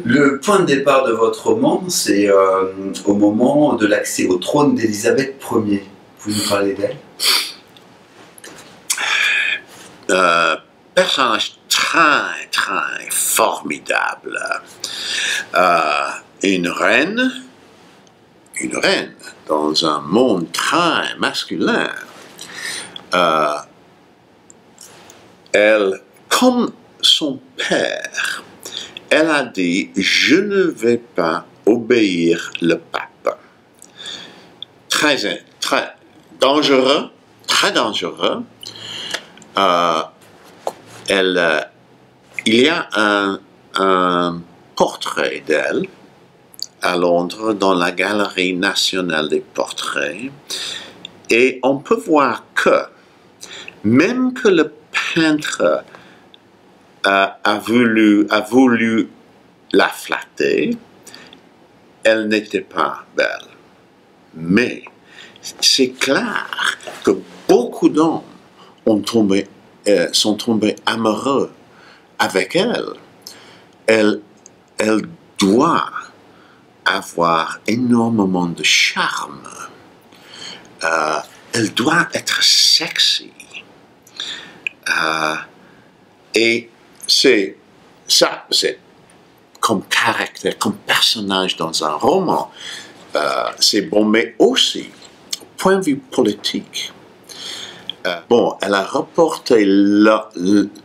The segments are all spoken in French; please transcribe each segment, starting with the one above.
Le point de départ de votre roman, c'est au moment de l'accès au trône d'Élisabeth Ier. Vous nous parlez d'elle? Personnage très, très formidable. Une reine dans un monde très masculin. Elle, comme son père, elle a dit « Je ne vais pas obéir le pape ». Très, très dangereux, très dangereux. Il y a un portrait d'elle à Londres dans la Galerie nationale des portraits et on peut voir que même que le peintre a voulu la flatter, elle n'était pas belle. Mais c'est clair que beaucoup d'hommes sont tombés amoureux avec elle. Elle doit avoir énormément de charme. Elle doit être sexy. Et c'est comme caractère, comme personnage dans un roman, c'est bon, mais aussi, point de vue politique, bon, elle a reporté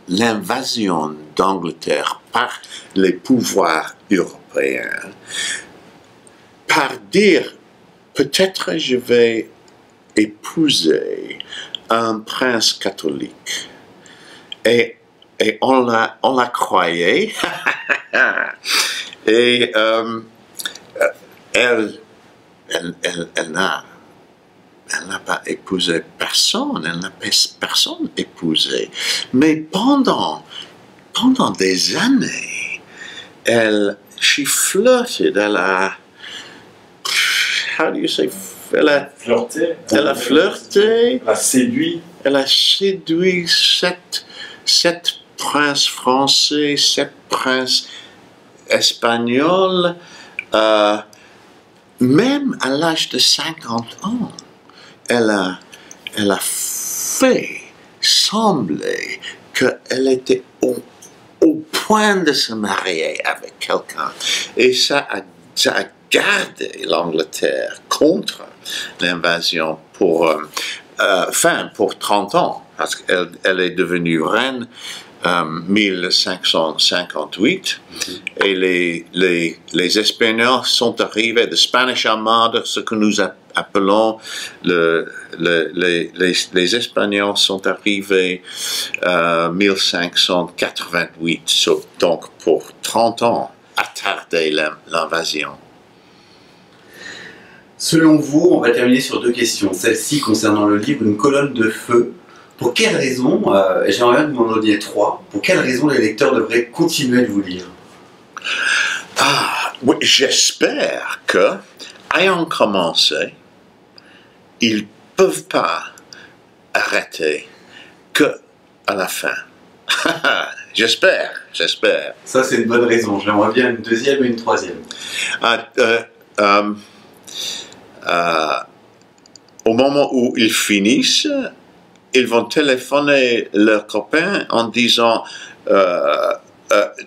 l'invasion d'Angleterre par les pouvoirs européens, par dire, peut-être je vais épouser un prince catholique. Et on la croyait. Et elle n'a pas épousé personne. Elle n'a personne épousé. Mais pendant des années, she flirted. Elle a, how do you say, elle a flirté. Elle a séduit. Elle a séduit sept princes français, 7 princes espagnols, même à l'âge de 50 ans, elle a fait sembler qu'elle était au point de se marier avec quelqu'un. Et ça a gardé l'Angleterre contre l'invasion pour 30 ans, parce qu'elle est devenue reine 1558, et les Espagnols sont arrivés, the Spanish Armada, ce que nous appelons les Espagnols sont arrivés 1588, donc pour 30 ans, attardé l'invasion. Selon vous, on va terminer sur 2 questions. Celle-ci concernant le livre Une colonne de feu. Pour quelle raison, et j'aimerais bien que vous m'en donniez 3, pour quelle raison les lecteurs devraient continuer de vous lire? Oui, j'espère que, ayant commencé, ils ne peuvent pas arrêter que à la fin. J'espère. Ça, c'est une bonne raison. J'aimerais bien une 2e et une 3e. Au moment où ils finissent, ils vont téléphoner leurs copains en disant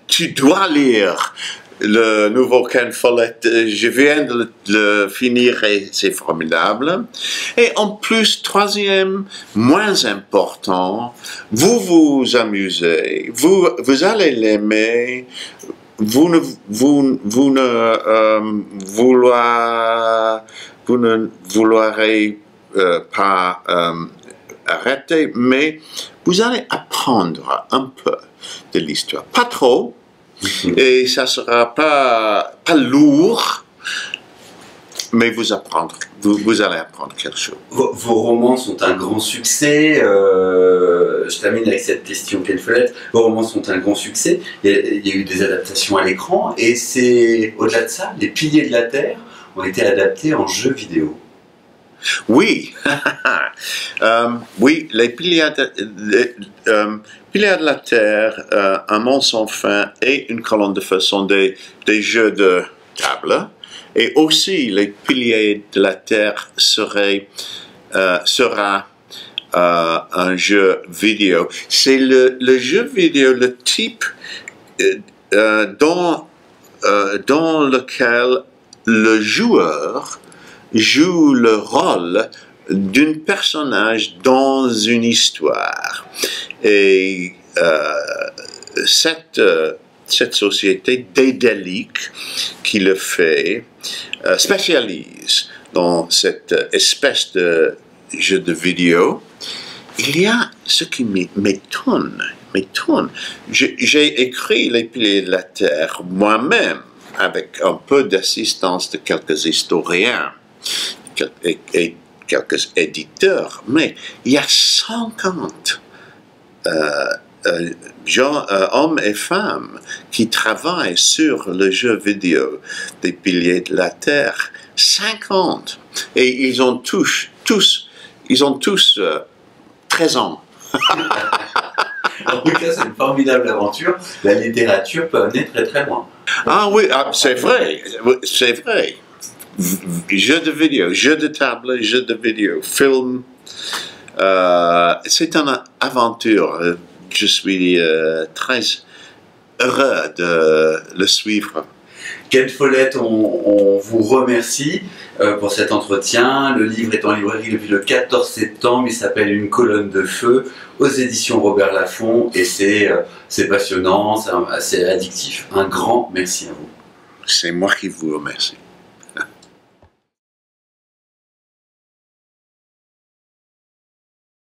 tu dois lire le nouveau Ken Follett, je viens de le finir et c'est formidable. Et en plus, 3e, moins important, vous vous amusez, vous allez l'aimer, vous ne vouloirez pas arrêter, mais vous allez apprendre un peu de l'histoire. Pas trop, et ça sera pas lourd, mais vous allez apprendre quelque chose. Vos romans sont un grand succès. Je termine avec cette question, Ken Follett. Vos romans sont un grand succès. Il y a eu des adaptations à l'écran, et c'est au-delà de ça, Les Piliers de la Terre ont été adaptés en jeu vidéo. Oui, oui, les piliers de la Terre, Un monde sans fin et Une colonne de feu sont des jeux de table. Et aussi, les piliers de la Terre sera un jeu vidéo. C'est le jeu vidéo, le type dans lequel le joueur joue le rôle d'un personnage dans une histoire. Et cette société Daedalic qui le fait spécialise dans cette espèce de jeu de vidéo. Il y a ce qui m'étonne. J'ai écrit Les piliers de la Terre moi-même avec un peu d'assistance de quelques historiens et quelques éditeurs, mais il y a 50 hommes et femmes qui travaillent sur le jeu vidéo des piliers de la Terre. 50! Et ils ont tous 13 ans. En tout cas, c'est une formidable aventure. La littérature peut amener très très loin. Ah oui, c'est vrai. Jeux de vidéo, jeux de table, jeux de vidéo, film. C'est une aventure. Je suis très heureux de le suivre. Ken Follett, on vous remercie pour cet entretien. Le livre est en librairie depuis le 14 septembre. Il s'appelle Une colonne de feu aux éditions Robert Laffont et c'est passionnant, c'est addictif. Un grand merci à vous. C'est moi qui vous remercie.